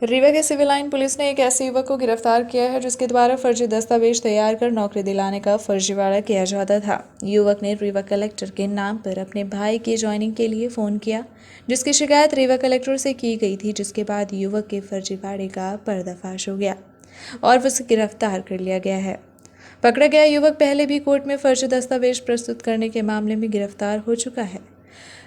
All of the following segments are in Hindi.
रीवा के सिविल लाइन पुलिस ने एक ऐसे युवक को गिरफ्तार किया है जिसके द्वारा फर्जी दस्तावेज तैयार कर नौकरी दिलाने का फर्जीवाड़ा किया जाता था। युवक ने रीवा कलेक्टर के नाम पर अपने भाई की ज्वाइनिंग के लिए फ़ोन किया, जिसकी शिकायत रीवा कलेक्टर से की गई थी, जिसके बाद युवक के फर्जीवाड़े का पर्दाफाश हो गया और उसे गिरफ्तार कर लिया गया है। पकड़ा गया युवक पहले भी कोर्ट में फर्जी दस्तावेज प्रस्तुत करने के मामले में गिरफ्तार हो चुका है।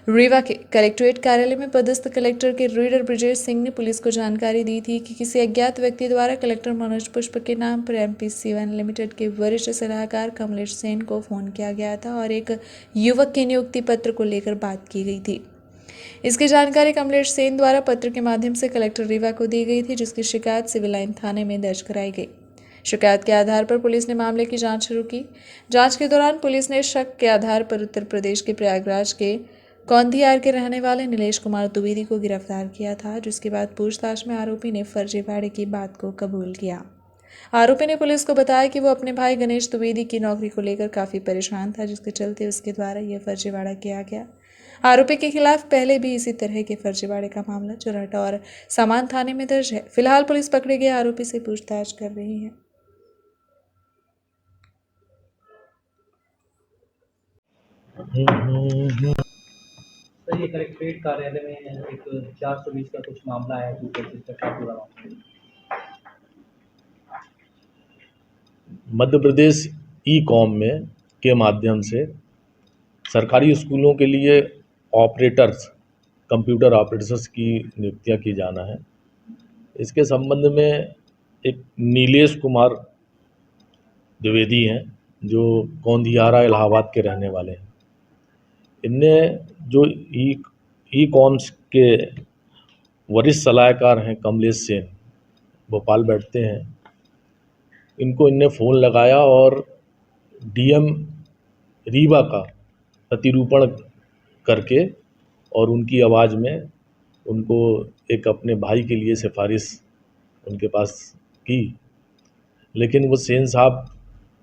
रीवा के कलेक्ट्रेट कार्यालय में पदस्थ कलेक्टर के रीडर ब्रजेश सिंह ने पुलिस को जानकारी दी थी कि किसी अज्ञात व्यक्ति द्वारा कलेक्टर मनोज पुष्प के नाम पर MP-1 लिमिटेड के वरिष्ठ सलाहकार कमलेश सेन को फोन किया गया था और एक युवक के नियुक्ति पत्र को लेकर बात की गई थी। इसकी जानकारी कमलेश सेन द्वारा पत्र के माध्यम से कलेक्टर रीवा को दी गई थी, जिसकी शिकायत सिविल लाइन थाने में दर्ज कराई गई। शिकायत के आधार पर पुलिस ने मामले की जांच शुरू की। जांच के दौरान पुलिस ने शक के आधार पर उत्तर प्रदेश के प्रयागराज के कौंधियार के रहने वाले नीलेश कुमार द्विवेदी को गिरफ्तार किया था, जिसके बाद पूछताछ में आरोपी ने फर्जीवाड़े की बात को कबूल किया। आरोपी ने पुलिस को बताया कि वो अपने भाई गणेश द्विवेदी की नौकरी को लेकर काफ़ी परेशान था, जिसके चलते उसके द्वारा यह फर्जीवाड़ा किया गया। आरोपी के खिलाफ पहले भी इसी तरह के फर्जीवाड़े का मामला चुरहट और सामान थाने में दर्ज है। फिलहाल पुलिस पकड़े गए आरोपी से पूछताछ कर रही है। सर, ये कलेक्ट्रेट कार्यालय में एक 420 का कुछ मामला है, का पूरा मामला। मध्य प्रदेश ई-कॉम में के माध्यम से सरकारी स्कूलों के लिए ऑपरेटर्स, कंप्यूटर ऑपरेटर्स की नियुक्तियां की जाना है। इसके संबंध में एक नीलेश कुमार द्विवेदी हैं, जो कौंधियारा इलाहाबाद के रहने वाले हैं। इनने जो ई-कॉम्स के वरिष्ठ सलाहकार हैं कमलेश सेन, भोपाल बैठते हैं, इनको इनने फ़ोन लगाया और DM रीवा का प्रतिरूपण करके और उनकी आवाज़ में उनको एक अपने भाई के लिए सिफारिश उनके पास की। लेकिन वो सेन साहब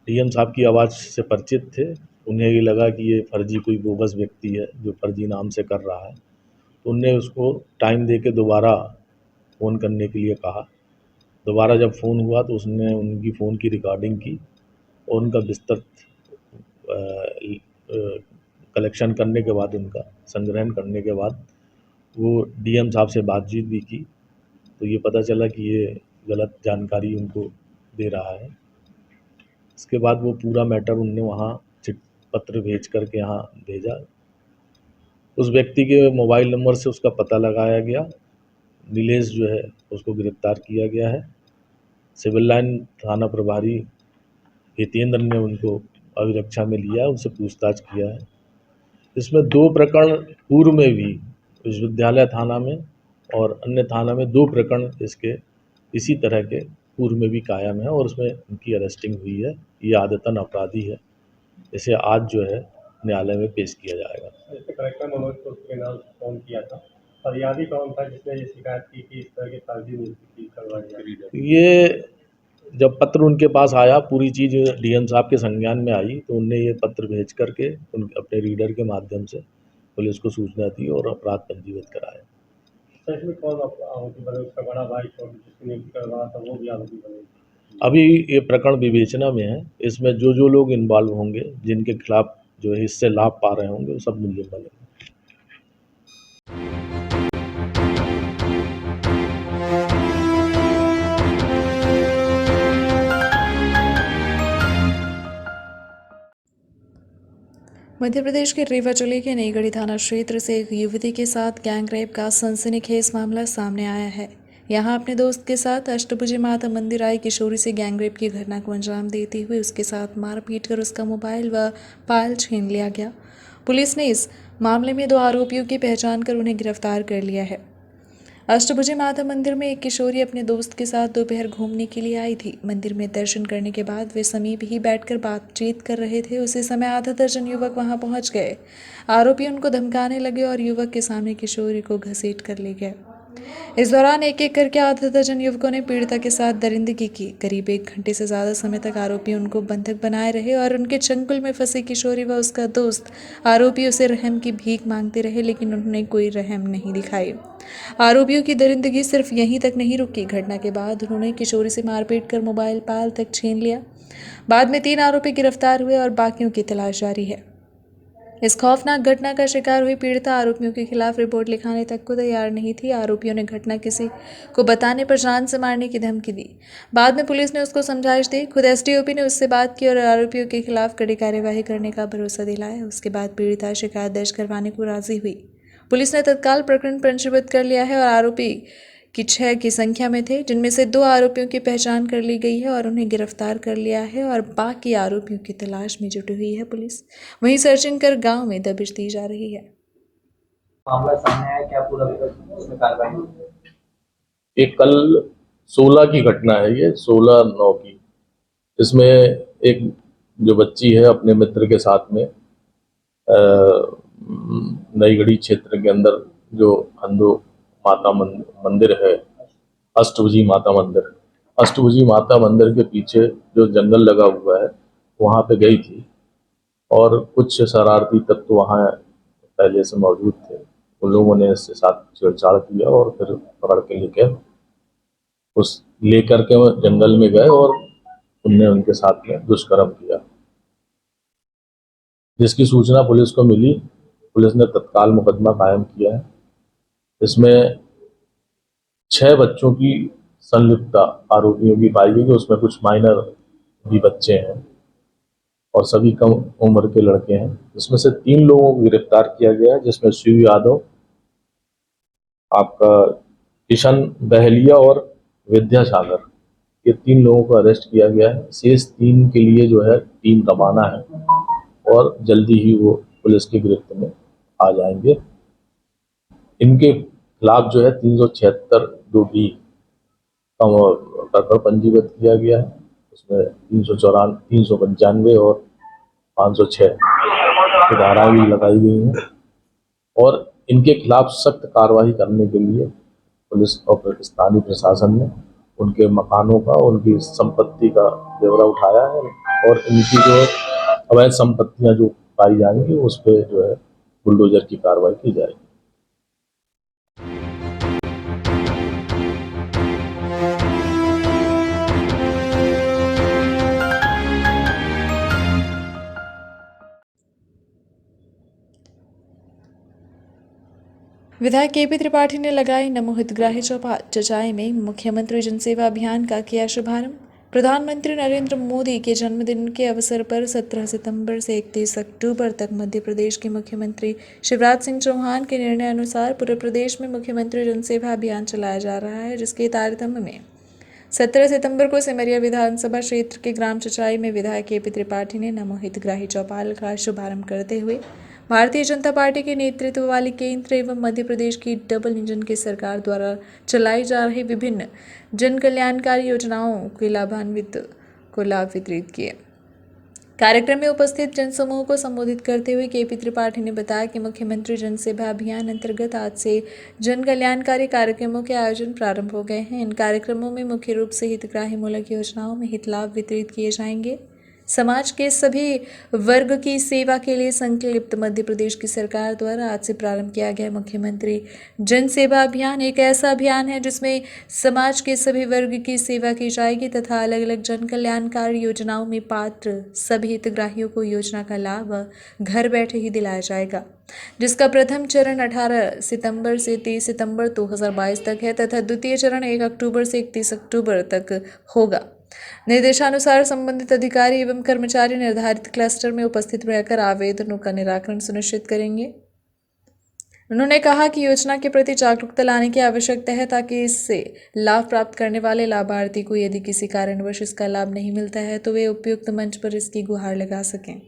DM साहब की आवाज़ से परिचित थे। उन्हें ये लगा कि ये फर्जी कोई बोगस व्यक्ति है जो फर्जी नाम से कर रहा है, तो उनने उसको टाइम दे के दोबारा फ़ोन करने के लिए कहा। दोबारा जब फ़ोन हुआ तो उसने उनकी फ़ोन की रिकॉर्डिंग की और उनका विस्तृत कलेक्शन करने के बाद, उनका संग्रहण करने के बाद वो DM साहब से बातचीत भी की, तो ये पता चला कि ये गलत जानकारी उनको दे रहा है। इसके बाद वो पूरा मैटर उनने वहाँ पत्र भेज करके यहाँ भेजा। उस व्यक्ति के मोबाइल नंबर से उसका पता लगाया गया। नीलेश जो है उसको गिरफ्तार किया गया है। सिविल लाइन थाना प्रभारी हितेंद्र ने उनको अभिरक्षा में लिया, उनसे पूछताछ किया है। इसमें 2 प्रकरण पूर्व में भी विश्वविद्यालय थाना में और अन्य थाना में 2 प्रकरण इसके इसी तरह के पूर्व में भी कायम है और उसमें उनकी अरेस्टिंग हुई है। ये आदतन अपराधी है। इसे आज जो है न्यायालय में पेश किया जाएगा। कलेक्टर मनोज पुष्प के नाम से फोन किया था, फरियादी कौन था जिसने ये शिकायत की कि इस तरह के फर्जी नियुक्ति करवाई जा रही है? ये जब पत्र उनके पास आया, पूरी चीज़ DM साहब के संज्ञान में आई, तो उनने ये पत्र भेज करके अपने रीडर के माध्यम से पुलिस को सूचना दी और अपराध पंजीबद्ध कराया। सर, इसमें कौन आरोपी बने? उसका बड़ा भाई जिसकी नियुक्ति करवा था वो भी आरोपी बने? अभी ये प्रकरण विवेचना में है। इसमें जो लोग इन्वॉल्व होंगे, जिनके खिलाफ जो है इससे लाभ पा रहे होंगे, वो सब मुलजिम बनेंगे। मध्य प्रदेश के रीवा जिले के नईगढ़ी थाना क्षेत्र से एक युवती के साथ गैंग रेप का सनसनीखेज मामला सामने आया है। यहां अपने दोस्त के साथ अष्टभुजी माता मंदिर आई किशोरी से गैंग रेप की घटना को अंजाम देते हुए उसके साथ मारपीट कर उसका मोबाइल व पायल छीन लिया गया। पुलिस ने इस मामले में 2 आरोपियों की पहचान कर उन्हें गिरफ्तार कर लिया है। अष्टभुजी माता मंदिर में एक किशोरी अपने दोस्त के साथ दोपहर घूमने के लिए आई थी। मंदिर में दर्शन करने के बाद वे समीप ही बैठकर बातचीत कर रहे थे। उसी समय आधा दर्जन युवक वहां पहुंच गए। आरोपी उनको धमकाने लगे और युवक के सामने किशोरी को घसीट कर ले गए। इस दौरान एक एक करके आधा दर्जन युवकों ने पीड़िता के साथ दरिंदगी की। करीब 1 घंटे से ज़्यादा समय तक आरोपी उनको बंधक बनाए रहे और उनके चंगुल में फंसी किशोरी व उसका दोस्त आरोपियों से रहम की भीख मांगते रहे, लेकिन उन्होंने कोई रहम नहीं दिखाई। आरोपियों की दरिंदगी सिर्फ यहीं तक नहीं रुकी। घटना के बाद उन्होंने किशोरी से मारपीट कर मोबाइल पाल तक छीन लिया। बाद में 3 आरोपी गिरफ्तार हुए और बाकियों की तलाश जारी है। इस खौफनाक घटना का शिकार हुई पीड़िता आरोपियों के खिलाफ रिपोर्ट लिखाने तक को तैयार नहीं थी। आरोपियों ने घटना किसी को बताने पर जान से मारने की धमकी दी। बाद में पुलिस ने उसको समझाइश दी। खुद एसडीओपी ने उससे बात की और आरोपियों के खिलाफ कड़ी कार्यवाही करने का भरोसा दिलाया। उसके बाद पीड़िता शिकायत दर्ज करवाने को राजी हुई। पुलिस ने तत्काल प्रकरण पंजीबद्ध कर लिया है और आरोपी की 6 की संख्या में थे, जिनमें से 2 आरोपियों की पहचान कर ली गई है और उन्हें गिरफ्तार कर लिया है और बाकी आरोपियों की तलाश में जुटी हुई है पुलिस। वहीं सर्चिंग कर गांव में दबिश दी जा रही है। मामला सामने आया, क्या पूरा इसमें कार्रवाई हुई? एक कल 16 की घटना है, ये 16/9 की। इसमें एक जो बच्ची है अपने मित्र के साथ में नई गढ़ी क्षेत्र के अंदर जो हिंदू माता मंदिर है, अष्टभुजी माता मंदिर, अष्टभुजी माता मंदिर के पीछे जो जंगल लगा हुआ है वहाँ पे गई थी और कुछ शरारती तत्व वहाँ पहले से मौजूद थे। उन लोगों ने इसके साथ छेड़छाड़ किया और फिर पकड़ के लेकर के जंगल में गए और उनने उनके साथ में दुष्कर्म किया। जिसकी सूचना पुलिस को मिली, पुलिस ने तत्काल मुकदमा कायम किया है। इसमें 6 बच्चों की संलिप्तता आरोपियों की पाई गई, उसमें कुछ माइनर भी बच्चे हैं और सभी कम उम्र के लड़के हैं। इसमें से 3 लोगों को गिरफ्तार किया गया है, जिसमें शिव यादव, आपका किशन बहलिया और विद्या सागर, ये 3 लोगों को अरेस्ट किया गया है। शेष 3 के लिए जो है टीम रवाना है और जल्दी ही वो पुलिस की गिरफ्त में आ जाएंगे। इनके खिलाफ जो है 376 जो भी प्रकरण पंजीबद्ध किया गया है, उसमें 395 और 506 की धाराएं भी लगाई गई हैं और इनके खिलाफ सख्त कार्रवाई करने के लिए पुलिस और स्थानीय प्रशासन ने उनके मकानों का, उनकी संपत्ति का ब्यौरा उठाया है और इनकी जो अवैध संपत्तियां जो पाई जाएंगी उस पर जो है बुलडोजर की कार्रवाई की जाएगी। विधायक केपी त्रिपाठी ने लगाई नमो हितग्राही चौपाल। चचाई में मुख्यमंत्री जनसेवा अभियान का किया शुभारंभ। प्रधानमंत्री नरेंद्र मोदी के जन्मदिन के अवसर पर 17 सितंबर से 31 अक्टूबर तक मध्य प्रदेश के मुख्यमंत्री शिवराज सिंह चौहान के निर्णय अनुसार पूरे प्रदेश में मुख्यमंत्री जनसेवा अभियान चलाया जा रहा है, जिसके तारतम्य में 17 सितंबर को सिमरिया विधानसभा क्षेत्र के ग्राम चचाई में विधायक केपी त्रिपाठी ने नमो हितग्राही चौपाल का शुभारंभ करते हुए भारतीय जनता पार्टी के नेतृत्व वाली केंद्र एवं मध्य प्रदेश की डबल इंजन की सरकार द्वारा चलाई जा रही विभिन्न जन कल्याणकारी योजनाओं के लाभान्वित को लाभ वितरित किए। कार्यक्रम में उपस्थित जनसमूह को संबोधित करते हुए केपी त्रिपाठी ने बताया कि मुख्यमंत्री जनसेवा अभियान अंतर्गत आज से जन कल्याणकारी कार्यक्रमों के आयोजन प्रारंभ हो गए हैं। इन कार्यक्रमों में मुख्य रूप से हितग्राही मूलक योजनाओं में हित लाभ वितरित किए जाएंगे। समाज के सभी वर्ग की सेवा के लिए संकल्पित मध्य प्रदेश की सरकार द्वारा आज से प्रारंभ किया गया मुख्यमंत्री जन सेवा अभियान एक ऐसा अभियान है जिसमें समाज के सभी वर्ग की सेवा की जाएगी तथा अलग अलग जन कल्याणकारी योजनाओं में पात्र सभी हितग्राहियों को योजना का लाभ घर बैठे ही दिलाया जाएगा, जिसका प्रथम चरण 18 सितंबर से 30 सितंबर 2022 तक है तथा द्वितीय चरण 1 अक्टूबर से 31 अक्टूबर तक होगा। निर्देशानुसार संबंधित अधिकारी एवं कर्मचारी निर्धारित क्लस्टर में उपस्थित रहकर आवेदनों का निराकरण सुनिश्चित करेंगे। उन्होंने कहा कि योजना के प्रति जागरूकता लाने की आवश्यकता है ताकि इससे लाभ प्राप्त करने वाले लाभार्थी को यदि किसी कारणवश इसका लाभ नहीं मिलता है तो वे उपयुक्त मंच पर इसकी गुहार लगा सकें।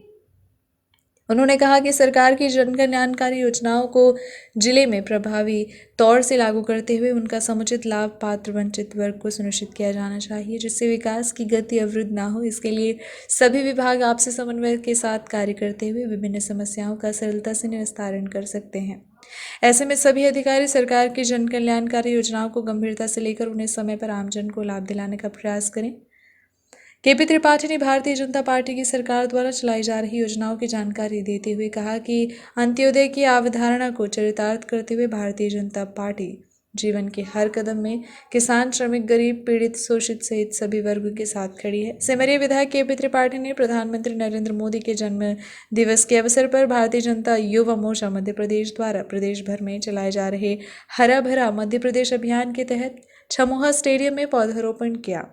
उन्होंने कहा कि सरकार की जन कल्याणकारी योजनाओं को जिले में प्रभावी तौर से लागू करते हुए उनका समुचित लाभ पात्र वंचित वर्ग को सुनिश्चित किया जाना चाहिए, जिससे विकास की गति अवरुद्ध न हो। इसके लिए सभी विभाग आपसी समन्वय के साथ कार्य करते हुए विभिन्न समस्याओं का सरलता से निस्तारण कर सकते हैं। ऐसे में सभी अधिकारी सरकार की जन कल्याणकारी योजनाओं को गंभीरता से लेकर उन्हें समय पर आमजन को लाभ दिलाने का प्रयास करें। केपी त्रिपाठी ने भारतीय जनता पार्टी की सरकार द्वारा चलाई जा रही योजनाओं की जानकारी देते हुए कहा कि अंत्योदय की अवधारणा को चरितार्थ करते हुए भारतीय जनता पार्टी जीवन के हर कदम में किसान, श्रमिक, गरीब, पीड़ित, शोषित सहित सभी वर्गों के साथ खड़ी है। सिमरिया विधायक केपी त्रिपाठी ने प्रधानमंत्री नरेंद्र मोदी के जन्म दिवस के अवसर पर भारतीय जनता युवा मोर्चा मध्य प्रदेश द्वारा प्रदेश भर में चलाए जा रहे हरा भरा मध्य प्रदेश अभियान के तहत छमोहा स्टेडियम में पौधारोपण किया।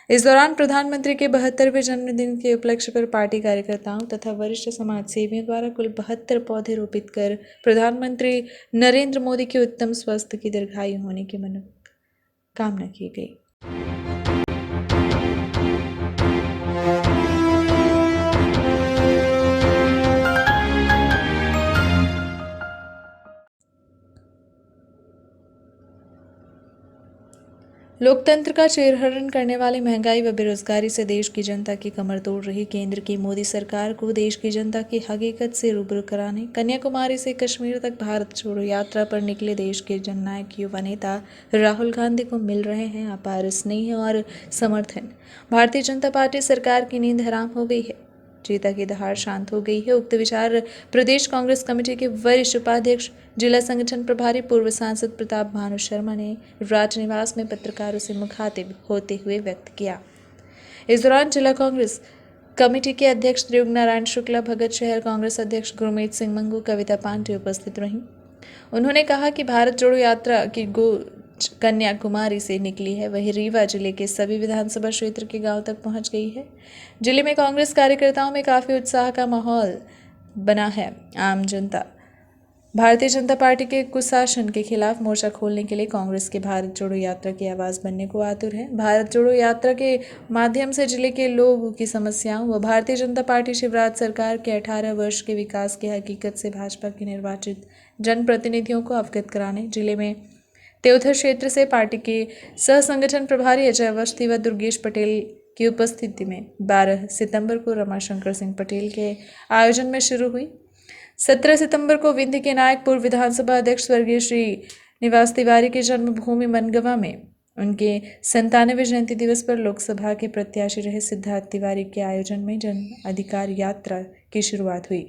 इस दौरान प्रधानमंत्री के 72वें जन्मदिन के उपलक्ष्य पर पार्टी कार्यकर्ताओं तथा वरिष्ठ समाज सेवियों द्वारा कुल 72 पौधे रोपित कर प्रधानमंत्री नरेंद्र मोदी के उत्तम स्वास्थ्य की दीर्घायु होने की मनोकामना की गई। लोकतंत्र का चीरहरण करने वाली महंगाई व बेरोजगारी से देश की जनता की कमर तोड़ रही केंद्र की मोदी सरकार को देश की जनता की हकीकत से रूबरू कराने कन्याकुमारी से कश्मीर तक भारत छोड़ो यात्रा पर निकले देश के जननायक युवा नेता राहुल गांधी को मिल रहे हैं अपार स्नेह और समर्थन। भारतीय जनता पार्टी सरकार की नींद हराम हो गई है, चीता की दहाड़ शांत हो गई है। उक्त विचार प्रदेश कांग्रेस कमेटी के वरिष्ठ उपाध्यक्ष, जिला संगठन प्रभारी, पूर्व सांसद प्रताप भानु शर्मा ने राजनिवास में पत्रकारों से मुखातिब होते हुए व्यक्त किया। इस दौरान जिला कांग्रेस कमेटी के अध्यक्ष त्रियुग नारायण शुक्ला, भगत शहर कांग्रेस अध्यक्ष गुरमीत सिंह मंगू, कविता पांडे उपस्थित रहीं। उन्होंने कहा कि भारत जोड़ो यात्रा की कन्याकुमारी से निकली है, वही रीवा जिले के सभी विधानसभा क्षेत्र के गांव तक पहुंच गई है। जिले में कांग्रेस कार्यकर्ताओं में काफी उत्साह का माहौल बना है। आम जनता भारतीय जनता पार्टी के कुशासन के खिलाफ मोर्चा खोलने के लिए कांग्रेस के भारत जोड़ो यात्रा की आवाज बनने को आतुर है। भारत जोड़ो यात्रा के माध्यम से जिले के लोगों की समस्याओं व भारतीय जनता पार्टी शिवराज सरकार के 18 वर्ष के विकास की हकीकत से भाजपा के निर्वाचित जनप्रतिनिधियों को अवगत कराने जिले में त्योथर क्षेत्र से पार्टी के सह संगठन प्रभारी अजय अवस्थी व दुर्गेश पटेल की उपस्थिति में 12 सितंबर को रमाशंकर सिंह पटेल के आयोजन में शुरू हुई। 17 सितंबर को विंध्य के नायक पूर्व विधानसभा अध्यक्ष स्वर्गीय श्री निवास तिवारी के जन्मभूमि मनगवा में उनके 97वें जयंती दिवस पर लोकसभा के प्रत्याशी रहे सिद्धार्थ तिवारी के आयोजन में जन अधिकार यात्रा की शुरुआत हुई।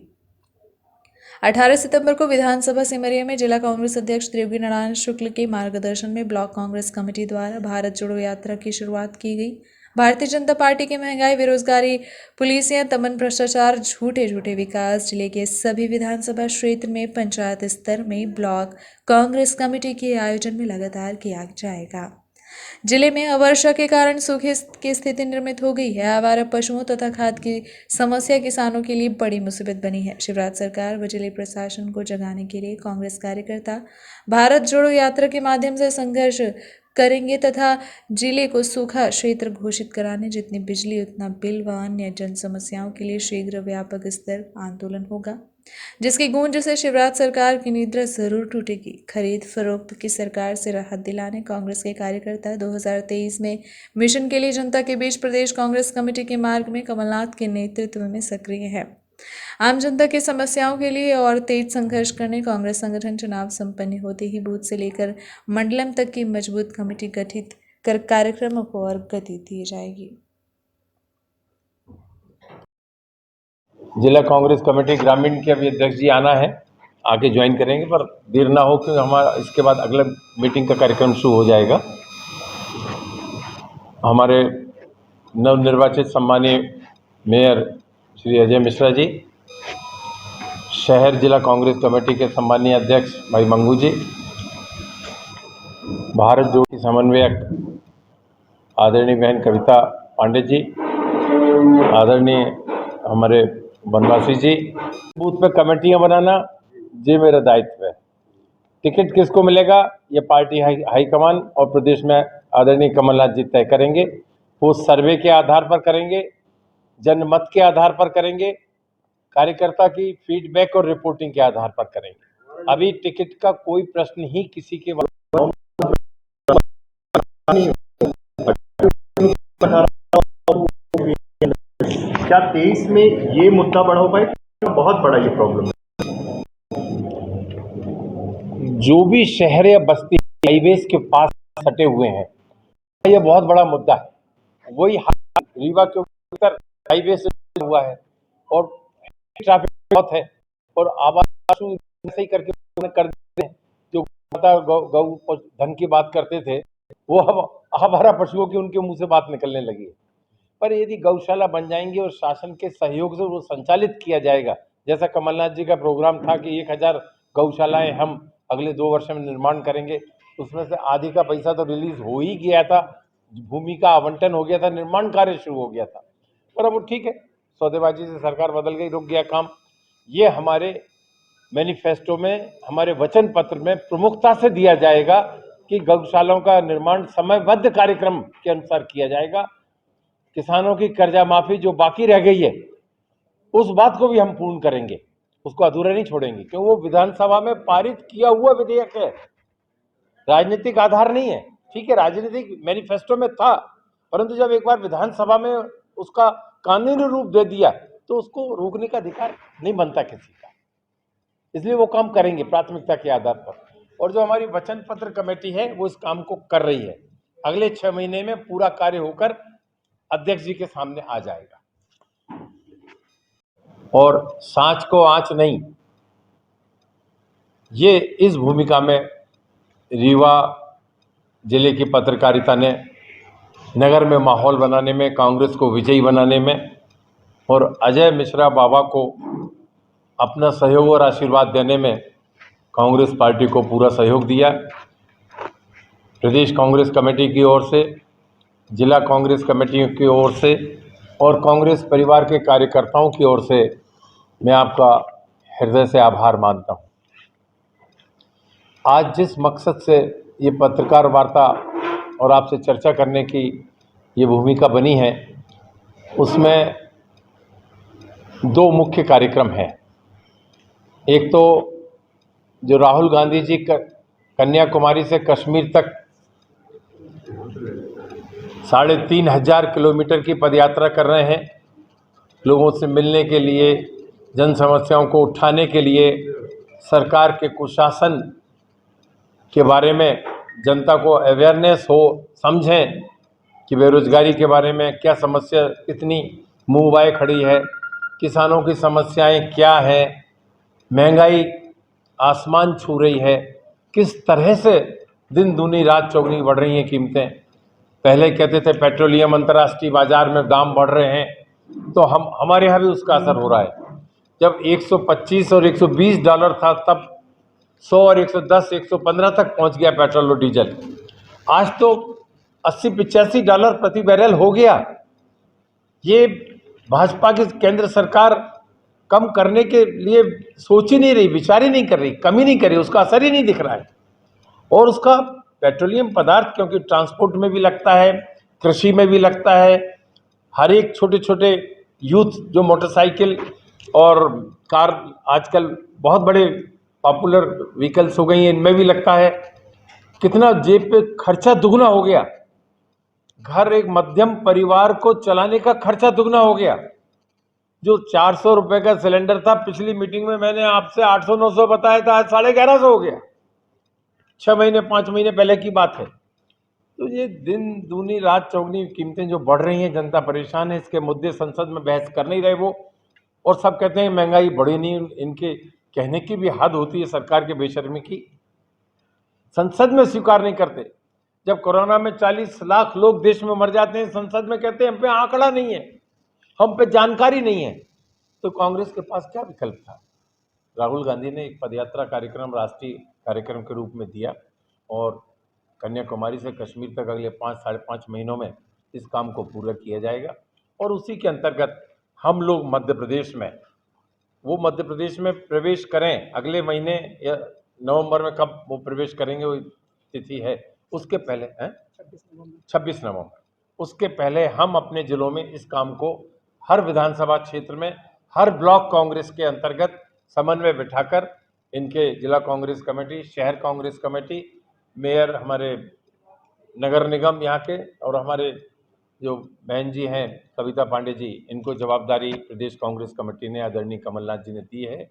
18 सितंबर को विधानसभा सिमरिया में जिला कांग्रेस अध्यक्ष त्रियुगी नारायण शुक्ल के मार्गदर्शन में ब्लॉक कांग्रेस कमेटी द्वारा भारत जोड़ो यात्रा की शुरुआत की गई। भारतीय जनता पार्टी की महंगाई, बेरोजगारी, पुलिसिया, दमन, भ्रष्टाचार, झूठे विकास जिले के सभी विधानसभा क्षेत्र में पंचायत स्तर में ब्लॉक कांग्रेस कमेटी के आयोजन में लगातार किया जाएगा। जिले में अवर्षा के कारण सूखे की स्थिति निर्मित हो गई है। आवारा पशुओं तथा खाद की समस्या किसानों के लिए बड़ी मुसीबत बनी है। शिवराज सरकार व जिले प्रशासन को जगाने के लिए कांग्रेस कार्यकर्ता भारत जोड़ो यात्रा के माध्यम से संघर्ष करेंगे तथा जिले को सूखा क्षेत्र घोषित कराने, जितनी बिजली उतना बिल व अन्य जन समस्याओं के लिए शीघ्र व्यापक स्तर आंदोलन होगा, जिसकी गूंज से शिवराज सरकार की निद्रा जरूर टूटेगी। खरीद फरोख्त की सरकार से राहत दिलाने कांग्रेस के कार्यकर्ता 2023 में मिशन के लिए जनता के बीच प्रदेश कांग्रेस कमेटी के मार्ग में कमलनाथ के नेतृत्व में सक्रिय है। आम जनता की समस्याओं के लिए और तेज संघर्ष करने कांग्रेस संगठन चुनाव संपन्न होते ही बूथ से लेकर मंडलम तक की मजबूत कमेटी गठित कर कार्यक्रमों को और गति दी जाएगी। जिला कांग्रेस कमेटी ग्रामीण के अभी अध्यक्ष जी आना है, आके ज्वाइन करेंगे, पर देर ना हो क्योंकि हमारा इसके बाद अगला मीटिंग का कार्यक्रम शुरू हो जाएगा। हमारे नवनिर्वाचित सम्मानीय मेयर श्री अजय मिश्रा जी, शहर जिला कांग्रेस कमेटी के सम्मानीय अध्यक्ष भाई मंगू जी, भारत जोड़ो समन्वयक आदरणीय बहन कविता पांडे जी, आदरणीय हमारे बनवासी जी। बूथ पे कमेटियां बनाना ये मेरा दायित्व है। टिकट किसको मिलेगा ये पार्टी हाईकमान और प्रदेश में आदरणीय कमलनाथ जी तय करेंगे। वो सर्वे के आधार पर करेंगे, जनमत के आधार पर करेंगे, कार्यकर्ता की फीडबैक और रिपोर्टिंग के आधार पर करेंगे। अभी टिकट का कोई प्रश्न ही किसी के क्या 23 में ये मुद्दा बड़ा हो पाए? बहुत बड़ा ये प्रॉब्लम है। जो भी शहर या बस्ती हाईवेज के पास सटे हुए हैं, ये बहुत बड़ा मुद्दा है। वही रीवा के ऊपर हाईवे से हुआ है और ट्रैफिक बहुत है और आवास ऐसे ही करके कर देते हैं। जो गौ धन की बात करते थे वो अब आवारा पशुओं की उनके मुंह से बात निकलने लगी है। पर यदि गौशाला बन जाएंगे और शासन के सहयोग से वो संचालित किया जाएगा, जैसा कमलनाथ जी का प्रोग्राम था कि 1000 गौशालाएं हम अगले 2 वर्ष में निर्माण करेंगे, उसमें से आधी का पैसा तो रिलीज हो ही गया था, भूमि का आवंटन हो गया था, निर्माण कार्य शुरू हो गया था। पर अब वो ठीक है, सौदेबाजी से सरकार बदल गई, रुक गया काम। ये हमारे मैनिफेस्टो में, हमारे वचन पत्र में प्रमुखता से दिया जाएगा कि गौशालाओं का निर्माण समयबद्ध कार्यक्रम के अनुसार किया जाएगा। किसानों की कर्जा माफी जो बाकी रह गई है उस बात को भी हम पूर्ण करेंगे, उसको अधूरा नहीं छोड़ेंगे, क्योंकि वो विधानसभा में पारित किया हुआ विधेयक है, राजनीतिक आधार नहीं है। ठीक है, राजनीतिक मैनिफेस्टो में था, परंतु जब एक बार विधानसभा में उसका कानूनी रूप दे दिया तो उसको रोकने का अधिकार नहीं बनता किसी का। इसलिए वो काम करेंगे प्राथमिकता के आधार पर। और जो हमारी वचन पत्र कमेटी है वो इस काम को कर रही है। अगले 6 महीने में पूरा कार्य होकर अध्यक्ष जी के सामने आ जाएगा। और सांच को आंच नहीं, ये इस भूमिका में रीवा जिले की पत्रकारिता ने नगर में माहौल बनाने में, कांग्रेस को विजयी बनाने में और अजय मिश्रा बाबा को अपना सहयोग और आशीर्वाद देने में कांग्रेस पार्टी को पूरा सहयोग दिया। प्रदेश कांग्रेस कमेटी की ओर से, जिला कांग्रेस कमेटी की ओर से और कांग्रेस परिवार के कार्यकर्ताओं की ओर से मैं आपका हृदय से आभार मानता हूं। आज जिस मकसद से ये पत्रकार वार्ता और आपसे चर्चा करने की ये भूमिका बनी है, उसमें 2 मुख्य कार्यक्रम हैं। एक तो जो राहुल गांधी जी कन्याकुमारी से कश्मीर तक 3500 किलोमीटर की पदयात्रा कर रहे हैं, लोगों से मिलने के लिए, जन समस्याओं को उठाने के लिए, सरकार के कुशासन के बारे में जनता को अवेयरनेस हो, समझें कि बेरोजगारी के बारे में क्या समस्या, कितनी मुँह बाए खड़ी है, किसानों की समस्याएं क्या है, महंगाई आसमान छू रही है, किस तरह से दिन दूनी रात चौगनी बढ़ रही हैं कीमतें। पहले कहते थे पेट्रोलियम अंतर्राष्ट्रीय बाजार में दाम बढ़ रहे हैं, तो हमारे यहाँ भी उसका असर हो रहा है। जब 125 और 120 डॉलर था, तब 100 और 110, 115 तक पहुंच गया पेट्रोल और डीजल। आज तो 80-85 डॉलर प्रति बैरल हो गया। ये भाजपा की केंद्र सरकार कम करने के लिए सोच ही नहीं रही, विचार ही नहीं कर रही, कमी नहीं कर रही, उसका असर ही नहीं दिख रहा है। और उसका पेट्रोलियम पदार्थ क्योंकि ट्रांसपोर्ट में भी लगता है, कृषि में भी लगता है, हर एक छोटे छोटे यूथ जो मोटरसाइकिल और कार आजकल बहुत बड़े पॉपुलर व्हीकल्स हो गई हैं, इनमें भी लगता है। कितना जेब पे खर्चा दुगना हो गया, घर एक मध्यम परिवार को चलाने का खर्चा दुगना हो गया। जो 400 रुपए का सिलेंडर था, पिछली मीटिंग में मैंने आपसे 800-900 बताया था, आज 1150 हो गया। 6 महीने 5 महीने पहले की बात है। तो ये दिन दूनी रात चौगनी कीमतें जो बढ़ रही हैं, जनता परेशान है। इसके मुद्दे संसद में बहस कर नहीं रहे वो, और सब कहते हैं महंगाई बढ़ी नहीं। इनके कहने की भी हद होती है सरकार के बेशर्मी की। संसद में स्वीकार नहीं करते। जब कोरोना में 40 लाख लोग देश में मर जाते हैं, संसद में कहते हैं हम पे आंकड़ा नहीं है, हम पे जानकारी नहीं है। तो कांग्रेस के पास क्या विकल्प था? राहुल गांधी ने एक पदयात्रा कार्यक्रम राष्ट्रीय कार्यक्रम के रूप में दिया और कन्याकुमारी से कश्मीर तक अगले 5-5.5 महीनों में इस काम को पूरा किया जाएगा। और उसी के अंतर्गत हम लोग मध्य प्रदेश में प्रवेश करें। अगले महीने या नवंबर में, कब वो प्रवेश करेंगे वो तिथि है, उसके पहले 26 नवंबर, उसके पहले हम अपने जिलों में इस काम को हर विधानसभा क्षेत्र में, हर ब्लॉक कांग्रेस के अंतर्गत समन्वय बिठाकर इनके जिला कांग्रेस कमेटी, शहर कांग्रेस कमेटी, मेयर, हमारे नगर निगम यहाँ के, और हमारे जो बहन जी हैं कविता पांडे जी, इनको जवाबदारी प्रदेश कांग्रेस कमेटी ने आदरणीय कमलनाथ जी ने दी है।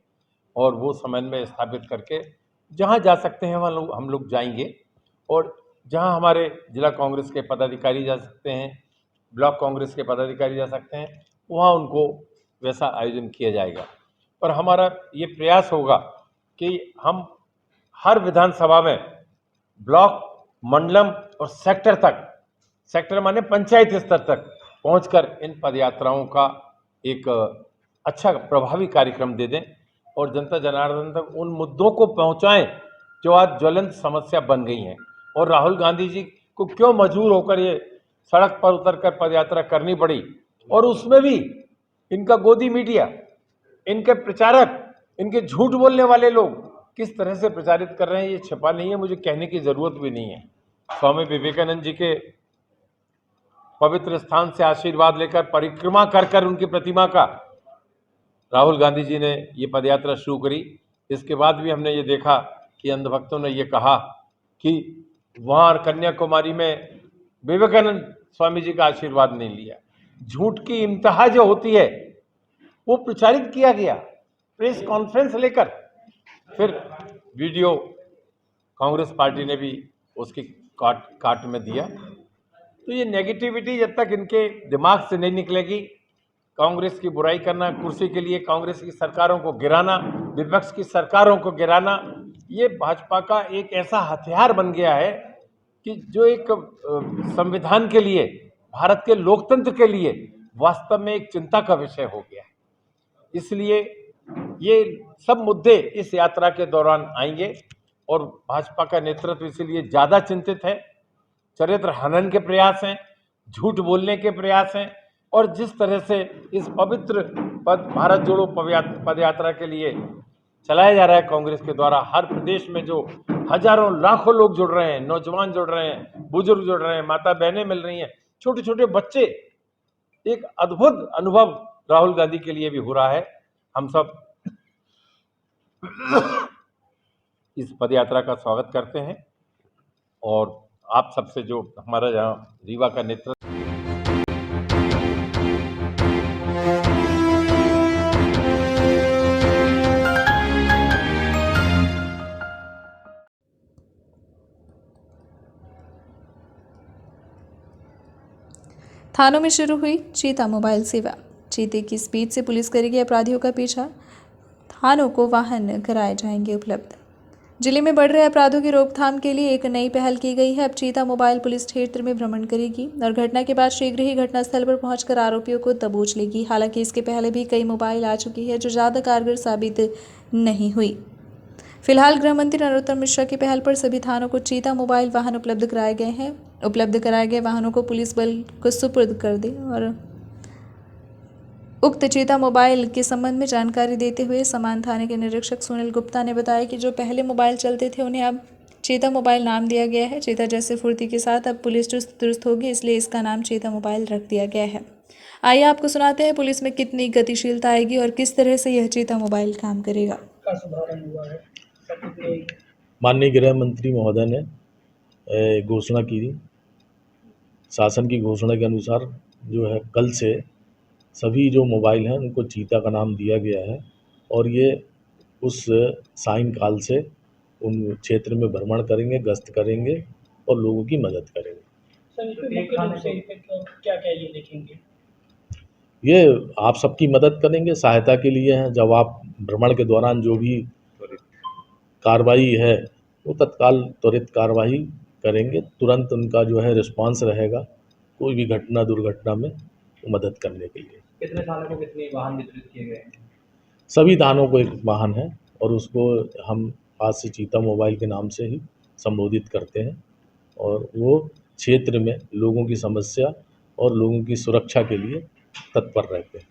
और वो समन्वय स्थापित करके जहाँ जा सकते हैं वहाँ हम लोग जाएंगे, और जहाँ हमारे जिला कांग्रेस के पदाधिकारी जा सकते हैं, ब्लॉक कांग्रेस के पदाधिकारी जा सकते हैं, वहाँ उनको वैसा आयोजन किया जाएगा। और हमारा ये प्रयास होगा कि हम हर विधानसभा में ब्लॉक, मंडलम और सेक्टर तक, सेक्टर माने पंचायत स्तर तक पहुंचकर इन पदयात्राओं का एक अच्छा प्रभावी कार्यक्रम दे दें और जनता जनार्दन तक उन मुद्दों को पहुंचाएं जो आज ज्वलंत समस्या बन गई हैं। और राहुल गांधी जी को क्यों मजबूर होकर ये सड़क पर उतरकर पदयात्रा करनी पड़ी, और उसमें भी इनका गोदी मीडिया, इनके प्रचारक, इनके झूठ बोलने वाले लोग किस तरह से प्रचारित कर रहे हैं, ये छिपा नहीं है, मुझे कहने की जरूरत भी नहीं है। स्वामी विवेकानंद जी के पवित्र स्थान से आशीर्वाद लेकर परिक्रमा कर कर उनकी प्रतिमा का राहुल गांधी जी ने ये पदयात्रा शुरू करी। इसके बाद भी हमने ये देखा कि अंधभक्तों ने ये कहा कि वहाँ कन्याकुमारी में विवेकानंद स्वामी जी का आशीर्वाद नहीं लिया। झूठ की इंतहा जो होती है वो प्रचारित किया गया प्रेस कॉन्फ्रेंस लेकर, फिर वीडियो कांग्रेस पार्टी ने भी उसकी काट में दिया। तो ये नेगेटिविटी जब तक इनके दिमाग से नहीं निकलेगी, कांग्रेस की बुराई करना, कुर्सी के लिए कांग्रेस की सरकारों को गिराना, विपक्ष की सरकारों को गिराना, ये भाजपा का एक ऐसा हथियार बन गया है कि जो एक संविधान के लिए, भारत के लोकतंत्र के लिए वास्तव में एक चिंता का विषय हो गया है। इसलिए ये सब मुद्दे इस यात्रा के दौरान आएंगे और भाजपा का नेतृत्व इसलिए ज़्यादा चिंतित है। चरित्र हनन के प्रयास हैं, झूठ बोलने के प्रयास हैं, और जिस तरह से इस पवित्र भारत जोड़ो पदयात्रा के लिए चलाया जा रहा है कांग्रेस के द्वारा, हर प्रदेश में जो हजारों लाखों लोग जुड़ रहे हैं, नौजवान जुड़ रहे हैं, बुजुर्ग जुड़ रहे हैं, माता बहनें मिल रही हैं, छोटे छोटे बच्चे, एक अद्भुत अनुभव राहुल गांधी के लिए भी हो रहा है। हम सब इस पदयात्रा का स्वागत करते हैं और आप सबसे जो हमारा यहाँ रीवा का नेतृत्व थानों में शुरू हुई चीता मोबाइल सेवा। चीते की स्पीड से पुलिस करेगी अपराधियों का पीछा। थानों को वाहन कराए जाएंगे उपलब्ध। जिले में बढ़ रहे अपराधों की रोकथाम के लिए एक नई पहल की गई है। अब चीता मोबाइल पुलिस क्षेत्र में भ्रमण करेगी और घटना के बाद शीघ्र ही घटनास्थल पर पहुंचकर आरोपियों को दबोच लेगी। हालांकि इसके पहले भी कई मोबाइल आ चुकी है जो ज़्यादा कारगर साबित नहीं हुई। फिलहाल गृह मंत्री नरोत्तम मिश्रा की पहल पर सभी थानों को चीता मोबाइल वाहन उपलब्ध कराए गए हैं। उपलब्ध कराए गए वाहनों को पुलिस बल को सुपुर्द कर दे। और उक्त चीता मोबाइल के संबंध में जानकारी देते हुए समान थाने के निरीक्षक सुनील गुप्ता ने बताया कि जो पहले मोबाइल चलते थे उन्हें अब चीता मोबाइल नाम दिया गया है। चीता जैसे फुर्ती के साथ अब पुलिस चुस्त दुरुस्त होगी, इसलिए इसका नाम चीता मोबाइल रख दिया गया है। आइए आपको सुनाते हैं पुलिस में कितनी गतिशीलता आएगी और किस तरह से यह चीता मोबाइल काम करेगा। माननीय गृह मंत्री महोदय ने घोषणा की थी। शासन की घोषणा के अनुसार जो है कल से सभी जो मोबाइल हैं उनको चीता का नाम दिया गया है और ये उस सायंकाल से उन क्षेत्र में भ्रमण करेंगे, गश्त करेंगे और लोगों की मदद करेंगे। क्या ये देखेंगे? ये आप सबकी मदद करेंगे, सहायता के लिए हैं। जब आप भ्रमण के दौरान जो भी कार्रवाई है वो तत्काल त्वरित कार्रवाई करेंगे, तुरंत उनका जो है रिस्पांस रहेगा कोई भी घटना दुर्घटना में मदद करने के लिए। कितने थानों को कितने वाहन वितरित किए गए हैं? सभी थानों को एक वाहन है और उसको हम आज से चीता मोबाइल के नाम से ही संबोधित करते हैं और वो क्षेत्र में लोगों की समस्या और लोगों की सुरक्षा के लिए तत्पर रहते हैं।